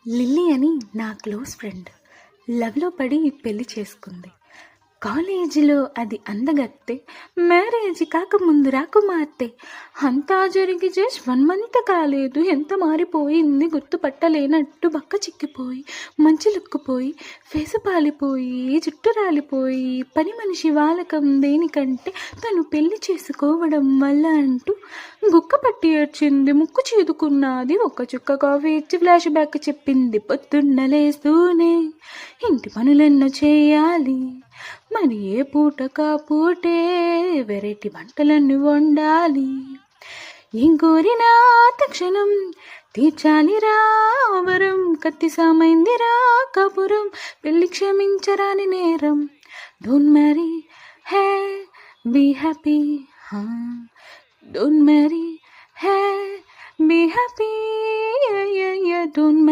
Lily అని నా close friend లవ్లో పడి పెళ్లి చేసుకుంది. కాలేజీలో అది అందగత్తే, మ్యారేజ్ కాకముందు రాకుమార్తె. అంతా జరిగి జస్ట్ 1 month కాలేదు, ఎంత మారిపోయింది గుర్తుపట్టలేనట్టు బక్క చిక్కిపోయి, మంచి లుక్కుపోయి, ఫేసు పాలిపోయి, జుట్టు రాలిపోయి, పని మనిషి వాలకం దేనికంటే తను పెళ్లి చేసుకోవడం వల్ల అంటూ గుక్క పట్టి ఏడ్చింది, ముక్కు చీదుకున్నది, ఒక్క చుక్క కాఫీ ఇచ్చి ఫ్లాష్ బ్యాక్ చెప్పింది. పొద్దున్న లేస్తూనే ఇంటి పనులెన్నో చేయాలి, మరి ఏ పూట పూటే వెరైటీ వంటలన్నీ వండాలి. ఏం కోరినా తక్షణం తీర్చాలి రావరం, కత్తి సామైందిరా కపురం, పెళ్లి క్షమించరాని నేరం. Don't marry hey be happy, don't marry hey be happy, don't marry.